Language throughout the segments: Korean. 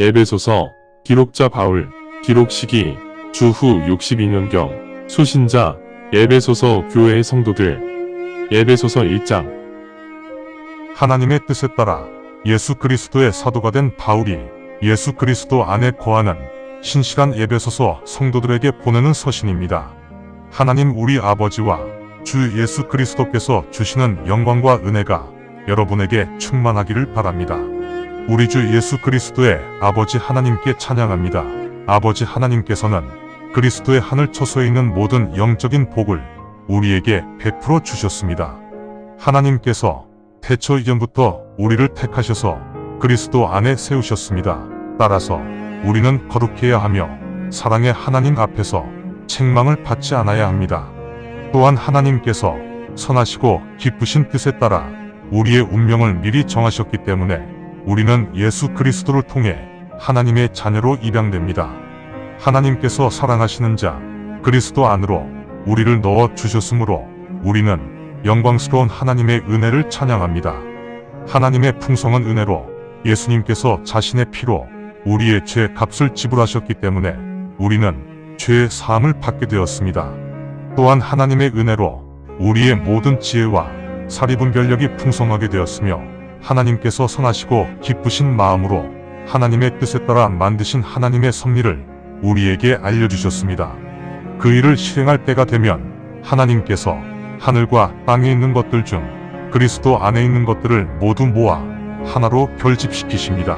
에베소서 기록자 바울 기록 시기 주후 62년경 수신자 에베소서 교회의 성도들 에베소서 1장 하나님의 뜻에 따라 예수 그리스도의 사도가 된 바울이 예수 그리스도 안에 거하는 신실한 에베소서 성도들에게 보내는 서신입니다. 하나님 우리 아버지와 주 예수 그리스도께서 주시는 영광과 은혜가 여러분에게 충만하기를 바랍니다. 우리 주 예수 그리스도의 아버지 하나님께 찬양합니다. 아버지 하나님께서는 그리스도의 하늘 처소에 있는 모든 영적인 복을 우리에게 베풀어 주셨습니다. 하나님께서 태초 이전부터 우리를 택하셔서 그리스도 안에 세우셨습니다. 따라서 우리는 거룩해야 하며 사랑의 하나님 앞에서 책망을 받지 않아야 합니다. 또한 하나님께서 선하시고 기쁘신 뜻에 따라 우리의 운명을 미리 정하셨기 때문에 우리는 예수 그리스도를 통해 하나님의 자녀로 입양됩니다. 하나님께서 사랑하시는 자 그리스도 안으로 우리를 넣어 주셨으므로 우리는 영광스러운 하나님의 은혜를 찬양합니다. 하나님의 풍성한 은혜로 예수님께서 자신의 피로 우리의 죄 값을 지불하셨기 때문에 우리는 죄의 사함을 받게 되었습니다. 또한 하나님의 은혜로 우리의 모든 지혜와 사리분별력이 풍성하게 되었으며 하나님께서 선하시고 기쁘신 마음으로 하나님의 뜻에 따라 만드신 하나님의 섭리를 우리에게 알려주셨습니다. 그 일을 실행할 때가 되면 하나님께서 하늘과 땅에 있는 것들 중 그리스도 안에 있는 것들을 모두 모아 하나로 결집시키십니다.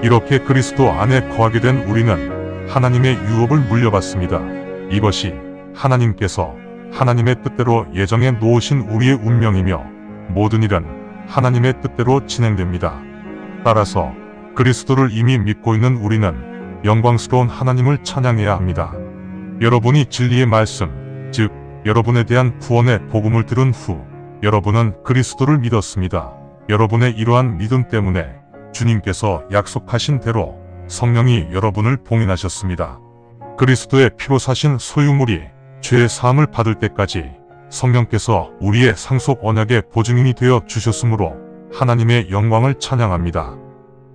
이렇게 그리스도 안에 거하게 된 우리는 하나님의 유업을 물려받습니다. 이것이 하나님께서 하나님의 뜻대로 예정해 놓으신 우리의 운명이며 모든 일은 하나님의 뜻대로 진행됩니다. 따라서 그리스도를 이미 믿고 있는 우리는 영광스러운 하나님을 찬양해야 합니다. 여러분이 진리의 말씀, 즉 여러분에 대한 구원의 복음을 들은 후 여러분은 그리스도를 믿었습니다. 여러분의 이러한 믿음 때문에 주님께서 약속하신 대로 성령이 여러분을 봉인하셨습니다. 그리스도의 피로 사신 소유물이 죄의 사함을 받을 때까지 성령께서 우리의 상속 언약의 보증인이 되어 주셨으므로 하나님의 영광을 찬양합니다.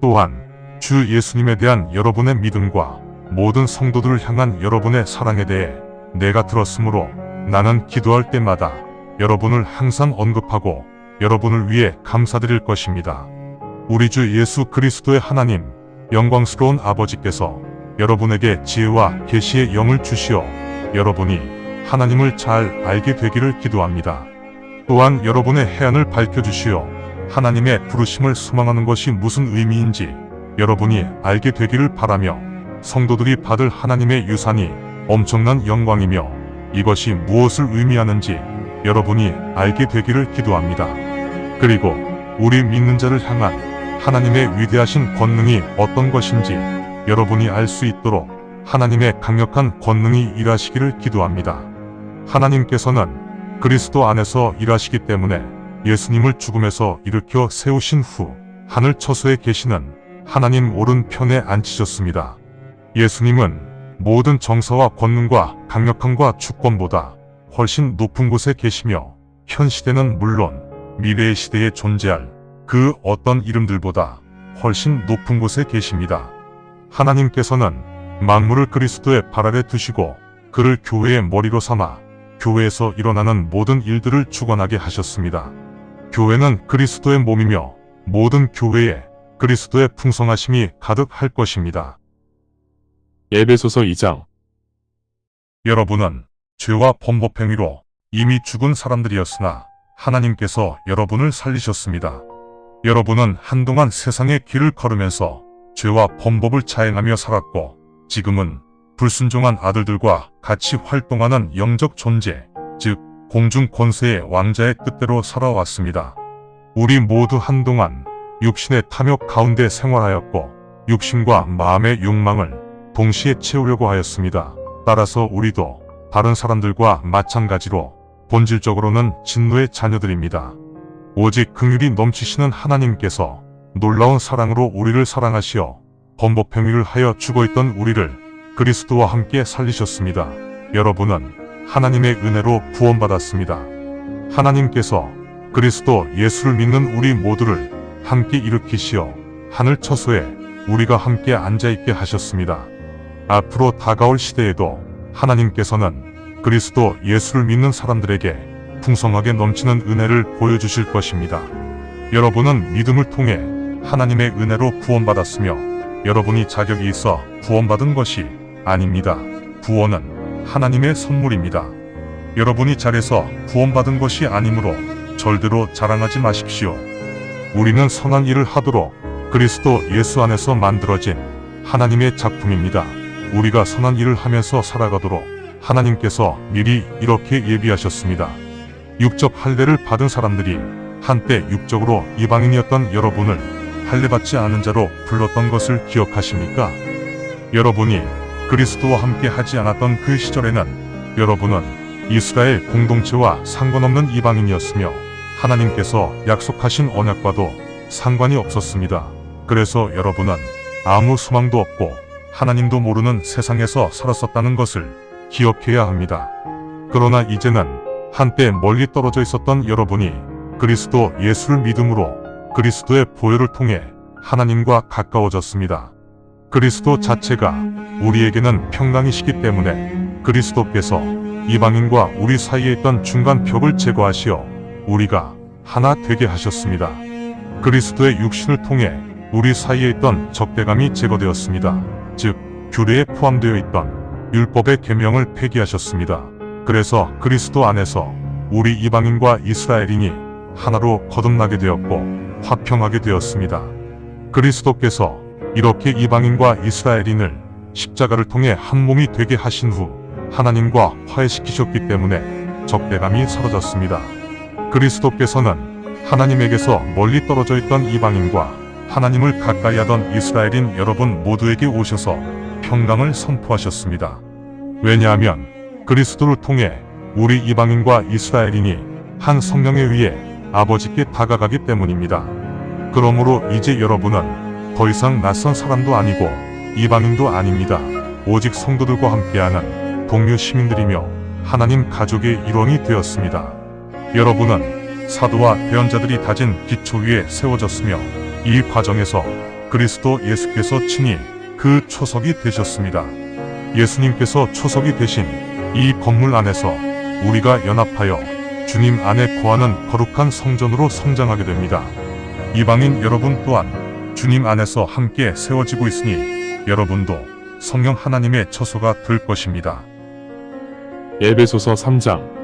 또한 주 예수님에 대한 여러분의 믿음과 모든 성도들을 향한 여러분의 사랑에 대해 내가 들었으므로 나는 기도할 때마다 여러분을 항상 언급하고 여러분을 위해 감사드릴 것입니다. 우리 주 예수 그리스도의 하나님, 영광스러운 아버지께서 여러분에게 지혜와 계시의 영을 주시어 여러분이 하나님을 잘 알게 되기를 기도합니다. 또한 여러분의 해안을 밝혀주시어 하나님의 부르심을 소망하는 것이 무슨 의미인지 여러분이 알게 되기를 바라며 성도들이 받을 하나님의 유산이 엄청난 영광이며 이것이 무엇을 의미하는지 여러분이 알게 되기를 기도합니다. 그리고 우리 믿는 자를 향한 하나님의 위대하신 권능이 어떤 것인지 여러분이 알 수 있도록 하나님의 강력한 권능이 일하시기를 기도합니다. 하나님께서는 그리스도 안에서 일하시기 때문에 예수님을 죽음에서 일으켜 세우신 후 하늘 처소에 계시는 하나님 오른편에 앉히셨습니다. 예수님은 모든 정사와 권능과 강력함과 주권보다 훨씬 높은 곳에 계시며 현 시대는 물론 미래의 시대에 존재할 그 어떤 이름들보다 훨씬 높은 곳에 계십니다. 하나님께서는 만물을 그리스도의 발 아래 두시고 그를 교회의 머리로 삼아 교회에서 일어나는 모든 일들을 주관하게 하셨습니다. 교회는 그리스도의 몸이며 모든 교회에 그리스도의 풍성하심이 가득할 것입니다. 에베소서 2장 여러분은 죄와 범법행위로 이미 죽은 사람들이었으나 하나님께서 여러분을 살리셨습니다. 여러분은 한동안 세상의 길을 걸으면서 죄와 범법을 자행하며 살았고 지금은 불순종한 아들들과 같이 활동하는 영적 존재, 즉 공중 권세의 왕자의 뜻대로 살아왔습니다. 우리 모두 한동안 육신의 탐욕 가운데 생활하였고 육신과 마음의 욕망을 동시에 채우려고 하였습니다. 따라서 우리도 다른 사람들과 마찬가지로 본질적으로는 진노의 자녀들입니다. 오직 긍휼이 넘치시는 하나님께서 놀라운 사랑으로 우리를 사랑하시어 범법행위를 하여 죽어있던 우리를 그리스도와 함께 살리셨습니다. 여러분은 하나님의 은혜로 구원받았습니다. 하나님께서 그리스도 예수를 믿는 우리 모두를 함께 일으키시어 하늘 처소에 우리가 함께 앉아있게 하셨습니다. 앞으로 다가올 시대에도 하나님께서는 그리스도 예수를 믿는 사람들에게 풍성하게 넘치는 은혜를 보여주실 것입니다. 여러분은 믿음을 통해 하나님의 은혜로 구원받았으며 여러분이 자격이 있어 구원받은 것이 아닙니다. 구원은 하나님의 선물입니다. 여러분이 잘해서 구원받은 것이 아니므로 절대로 자랑하지 마십시오. 우리는 선한 일을 하도록 그리스도 예수 안에서 만들어진 하나님의 작품입니다. 우리가 선한 일을 하면서 살아가도록 하나님께서 미리 이렇게 예비하셨습니다. 육적 할례를 받은 사람들이 한때 육적으로 이방인이었던 여러분을 할례받지 않은 자로 불렀던 것을 기억하십니까? 여러분이 그리스도와 함께 하지 않았던 그 시절에는 여러분은 이스라엘 공동체와 상관없는 이방인이었으며 하나님께서 약속하신 언약과도 상관이 없었습니다. 그래서 여러분은 아무 소망도 없고 하나님도 모르는 세상에서 살았었다는 것을 기억해야 합니다. 그러나 이제는 한때 멀리 떨어져 있었던 여러분이 그리스도 예수를 믿음으로 그리스도의 보혈을 통해 하나님과 가까워졌습니다. 그리스도 자체가 우리에게는 평강이시기 때문에 그리스도께서 이방인과 우리 사이에 있던 중간 벽을 제거하시어 우리가 하나 되게 하셨습니다. 그리스도의 육신을 통해 우리 사이에 있던 적대감이 제거되었습니다. 즉 규례에 포함되어 있던 율법의 계명을 폐기하셨습니다. 그래서 그리스도 안에서 우리 이방인과 이스라엘인이 하나로 거듭나게 되었고 화평하게 되었습니다. 그리스도께서 이렇게 이방인과 이스라엘인을 십자가를 통해 한 몸이 되게 하신 후 하나님과 화해시키셨기 때문에 적대감이 사라졌습니다. 그리스도께서는 하나님에게서 멀리 떨어져 있던 이방인과 하나님을 가까이 하던 이스라엘인 여러분 모두에게 오셔서 평강을 선포하셨습니다. 왜냐하면 그리스도를 통해 우리 이방인과 이스라엘인이 한 성령에 의해 아버지께 다가가기 때문입니다. 그러므로 이제 여러분은 더 이상 낯선 사람도 아니고 이방인도 아닙니다. 오직 성도들과 함께하는 동료 시민들이며 하나님 가족의 일원이 되었습니다. 여러분은 사도와 대언자들이 다진 기초 위에 세워졌으며 이 과정에서 그리스도 예수께서 친히 그 초석이 되셨습니다. 예수님께서 초석이 되신 이 건물 안에서 우리가 연합하여 주님 안에 거하는 거룩한 성전으로 성장하게 됩니다. 이방인 여러분 또한 주님 안에서 함께 세워지고 있으니 여러분도 성령 하나님의 처소가 될 것입니다. 에베소서 3장.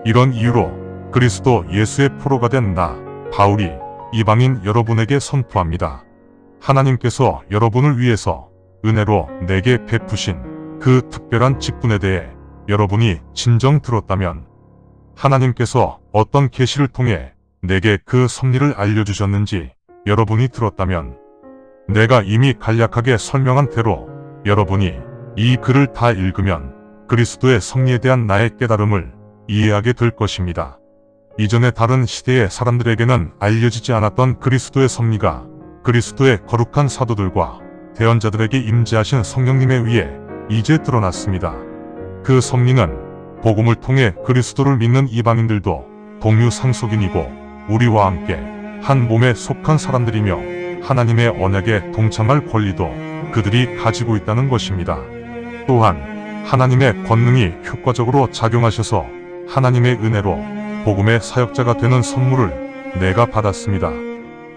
이런 이유로 그리스도 예수의 포로가 된 나 바울이 이방인 여러분에게 선포합니다. 하나님께서 여러분을 위해서 은혜로 내게 베푸신 그 특별한 직분에 대해 여러분이 진정 들었다면, 하나님께서 어떤 계시를 통해 내게 그 섭리를 알려주셨는지 여러분이 들었다면, 내가 이미 간략하게 설명한 대로 여러분이 이 글을 다 읽으면 그리스도의 섭리에 대한 나의 깨달음을 이해하게 될 것입니다. 이전에 다른 시대의 사람들에게는 알려지지 않았던 그리스도의 섭리가 그리스도의 거룩한 사도들과 대언자들에게 임재하신 성령님에 의해 이제 드러났습니다. 그 섭리는 복음을 통해 그리스도를 믿는 이방인들도 동류 상속인이고 우리와 함께 한 몸에 속한 사람들이며 하나님의 언약에 동참할 권리도 그들이 가지고 있다는 것입니다. 또한 하나님의 권능이 효과적으로 작용하셔서 하나님의 은혜로 복음의 사역자가 되는 선물을 내가 받았습니다.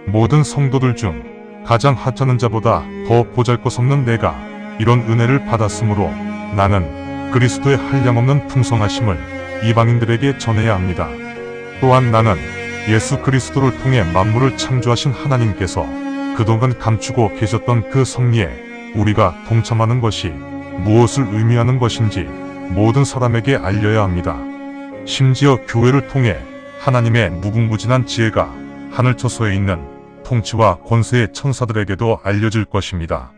모든 성도들 중 가장 하찮은 자보다 더 보잘것없는 내가 이런 은혜를 받았으므로 나는 그리스도의 한량없는 풍성하심을 이방인들에게 전해야 합니다. 또한 나는 예수 그리스도를 통해 만물을 창조하신 하나님께서 그동안 감추고 계셨던 그 섭리에 우리가 동참하는 것이 무엇을 의미하는 것인지 모든 사람에게 알려야 합니다. 심지어 교회를 통해 하나님의 무궁무진한 지혜가 하늘 처소에 있는 통치와 권세의 천사들에게도 알려질 것입니다.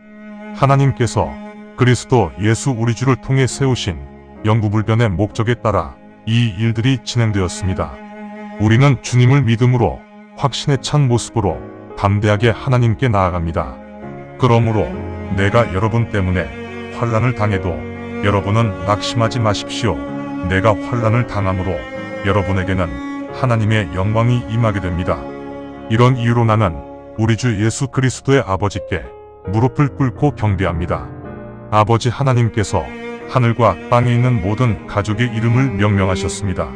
하나님께서 그리스도 예수 우리 주를 통해 세우신 영구불변의 목적에 따라 이 일들이 진행되었습니다. 우리는 주님을 믿음으로 확신에 찬 모습으로 담대하게 하나님께 나아갑니다. 그러므로 내가 여러분 때문에 환난을 당해도 여러분은 낙심하지 마십시오. 내가 환난을 당함으로 여러분에게는 하나님의 영광이 임하게 됩니다. 이런 이유로 나는 우리 주 예수 그리스도의 아버지께 무릎을 꿇고 경배합니다. 아버지 하나님께서 하늘과 땅에 있는 모든 가족의 이름을 명명하셨습니다.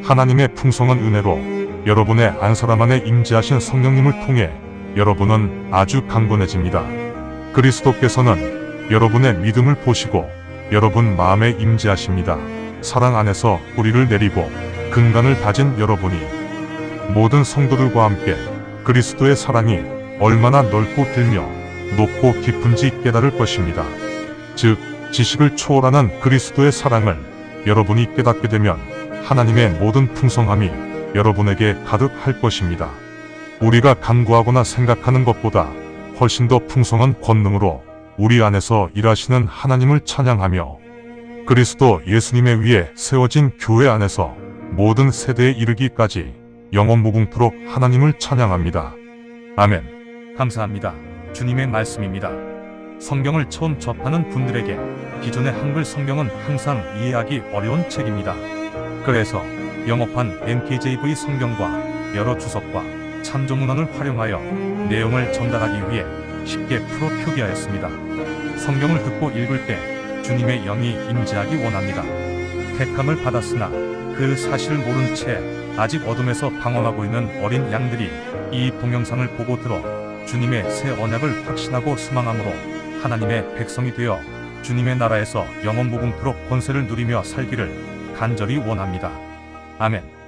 하나님의 풍성한 은혜로 여러분의 안사람 안에 임재하신 성령님을 통해 여러분은 아주 강건해집니다. 그리스도께서는 여러분의 믿음을 보시고 여러분 마음에 임재하십니다. 사랑 안에서 뿌리를 내리고 근간을 다진 여러분이 모든 성도들과 함께 그리스도의 사랑이 얼마나 넓고 길며 높고 깊은지 깨달을 것입니다. 즉, 지식을 초월하는 그리스도의 사랑을 여러분이 깨닫게 되면 하나님의 모든 풍성함이 여러분에게 가득할 것입니다. 우리가 간구하거나 생각하는 것보다 훨씬 더 풍성한 권능으로 우리 안에서 일하시는 하나님을 찬양하며 그리스도 예수님의 위에 세워진 교회 안에서 모든 세대에 이르기까지 영원 무궁토록 하나님을 찬양합니다. 아멘. 감사합니다. 주님의 말씀입니다. 성경을 처음 접하는 분들에게 기존의 한글 성경은 항상 이해하기 어려운 책입니다. 그래서 영어판 NKJV 성경과 여러 주석과 참조문헌을 활용하여 내용을 전달하기 위해 쉽게 풀어 표기하였습니다. 성경을 듣고 읽을 때 주님의 영이 임재하기 원합니다. 택함을 받았으나 그 사실을 모른 채 아직 어둠에서 방황하고 있는 어린 양들이 이 동영상을 보고 들어 주님의 새 언약을 확신하고 소망함으로 하나님의 백성이 되어 주님의 나라에서 영원 무궁토록 권세를 누리며 살기를 간절히 원합니다. 아멘.